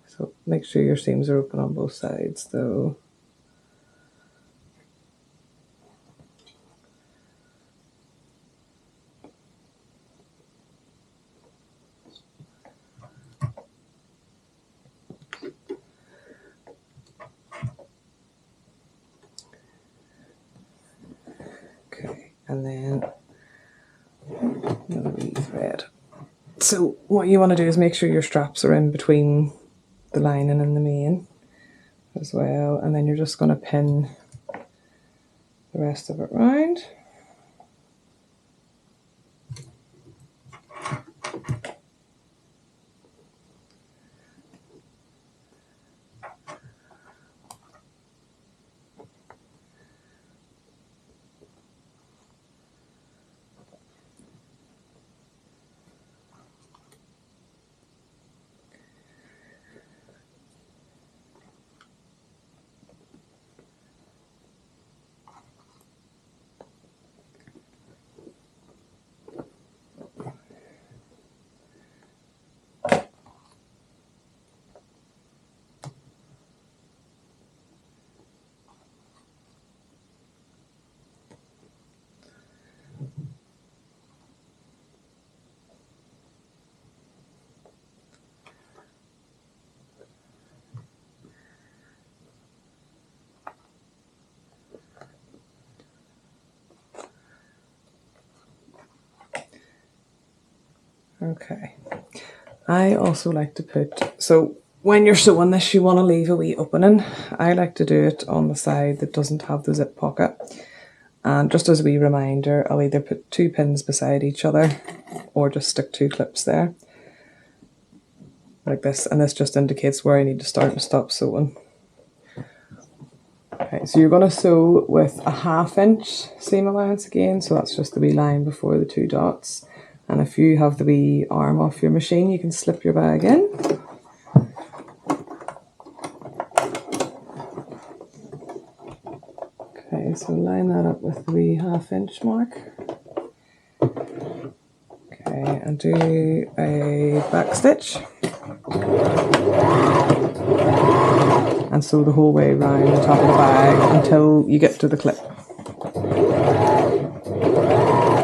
So make sure your seams are open on both sides though. Okay, and then another wee thread. So what you want to do is make sure your straps are in between the lining and the main as well, and then you're just going to pin the rest of it round. Okay, I also like to put, so when you're sewing this, you want to leave a wee opening. I like to do it on the side that doesn't have the zip pocket. And just as a wee reminder, I'll either put 2 pins beside each other or just stick 2 clips there. Like this, and this just indicates where I need to start and stop sewing. Okay, so you're going to sew with a 1/2 inch seam allowance again, so that's just the wee line before the 2 dots. And if you have the wee arm off your machine, you can slip your bag in. Okay, so line that up with the wee 1/2 inch mark. Okay, and do a back stitch. And sew the whole way around the top of the bag until you get to the clip.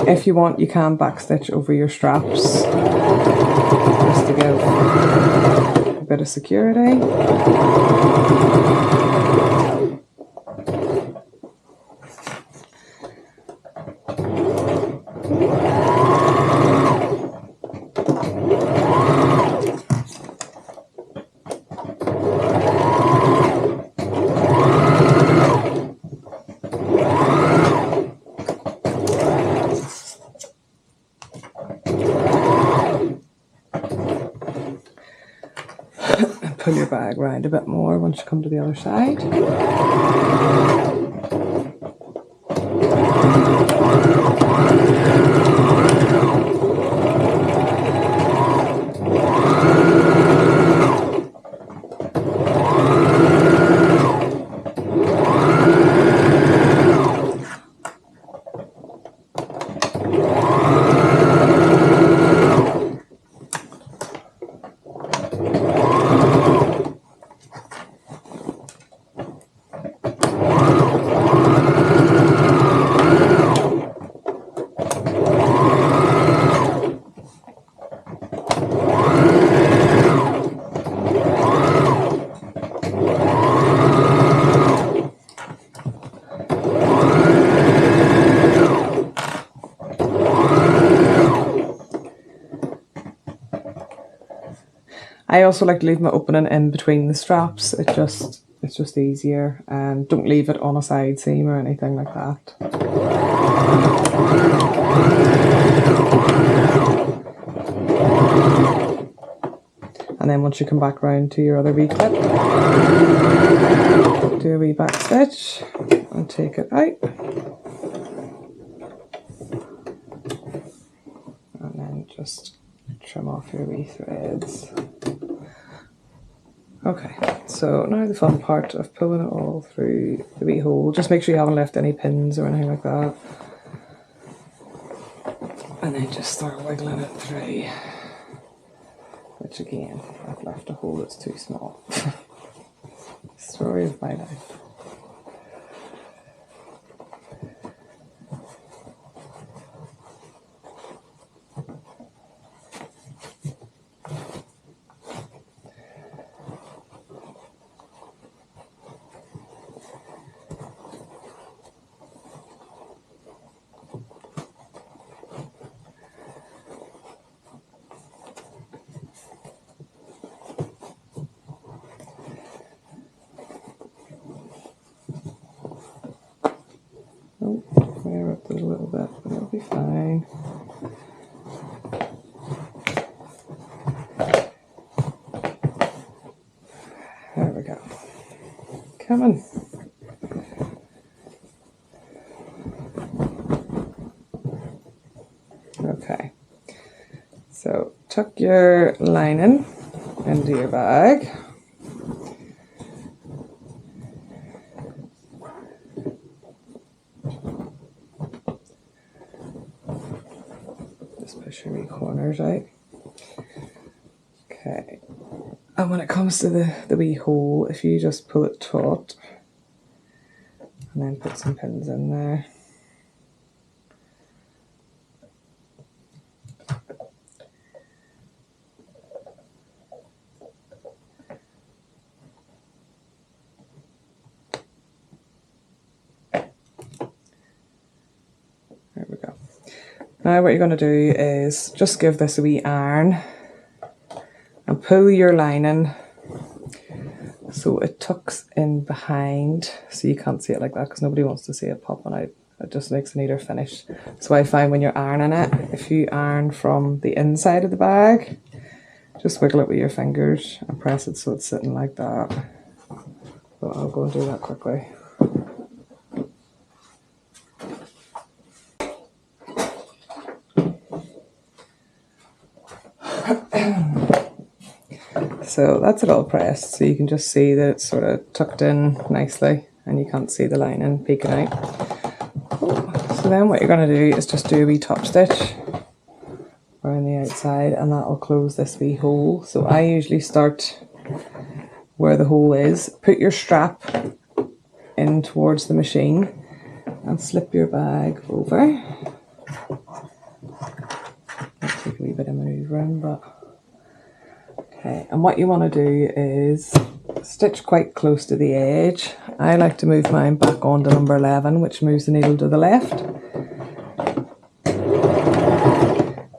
If you want, you can backstitch over your straps just to give a bit of security. Pull your bag round a bit more once you come to the other side. I also like to leave my opening in between the straps. It's just easier. Don't leave it on a side seam or anything like that. And then once you come back round to your other wee clip, do a wee back stitch and take it out. And then just trim off your wee threads. Okay, so now the fun part of pulling it all through the wee hole. Just make sure you haven't left any pins or anything like that. And then just start wiggling it through. Which again, I've left a hole that's too small. Story of my life. Oh, wear up a little bit, but it'll be fine. There we go. Come on. Okay. So tuck your lining into your bag. Just push your wee corners out. Okay. And when it comes to the wee hole, if you just pull it taut and then put some pins in there. There we go. Now what you're going to do is just give this a wee iron pull your lining so it tucks in behind, so you can't see it like that because nobody wants to see it popping out. It just makes a neater finish. So I find when you're ironing it, if you iron from the inside of the bag, just wiggle it with your fingers and press it so it's sitting like that. So I'll go and do that quickly. So that's it all pressed, so you can just see that it's sort of tucked in nicely and you can't see the lining peeking out. So then what you're going to do is just do a wee top stitch around the outside, and that'll close this wee hole. So I usually start where the hole is, put your strap in towards the machine and slip your bag over. Might take a wee bit of manoeuvring, but okay. And what you want to do is stitch quite close to the edge. I like to move mine back onto number 11, which moves the needle to the left.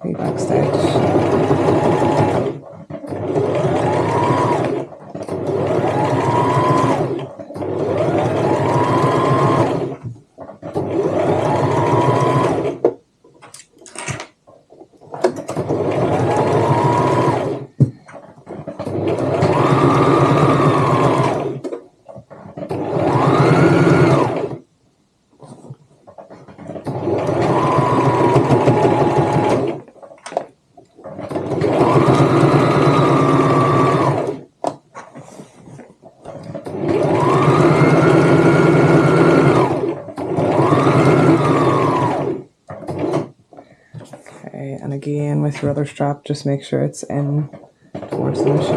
Wee back stitch. And again, with your other strap, just make sure it's in towards the machine.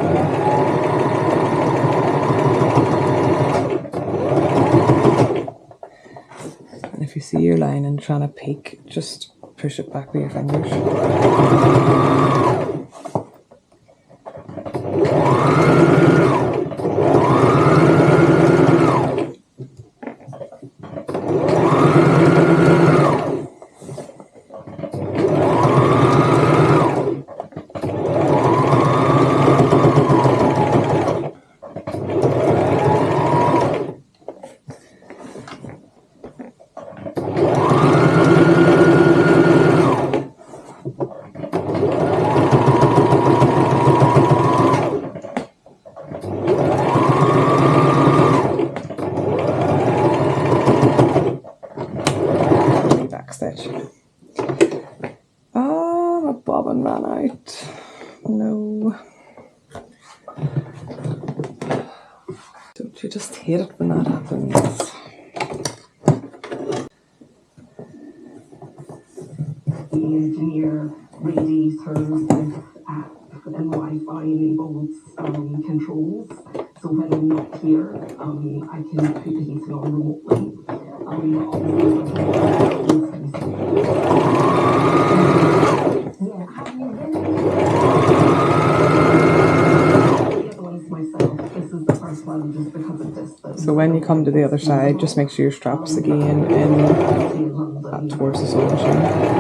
And if you see your lining trying to peek, just push it back with your fingers. Stitch. Oh, my bobbin ran out. No. Don't you just hate it when that happens? The engineer really throws this app and Wi-Fi enabled controls. So when I'm not here, I can put the heating on remotely. So when you come to the other side, just make sure your straps again in towards the sewing machine.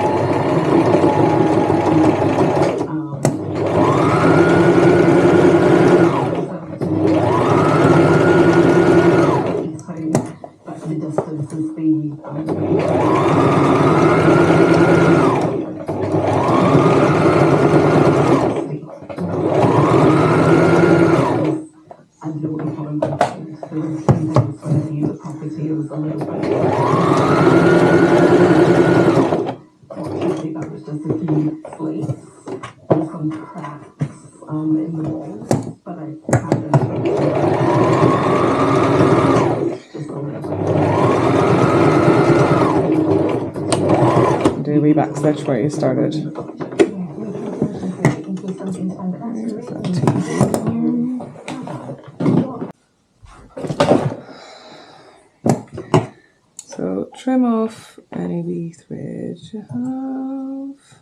Do a wee back stitch where you started. So trim off any wee threads you have.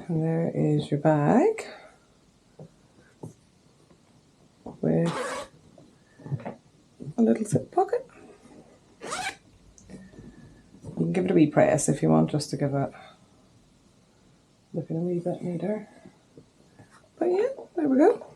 And there is your bag with a little zip pocket. You can give it a wee press if you want, just to give it looking a wee bit neater. But yeah, there we go.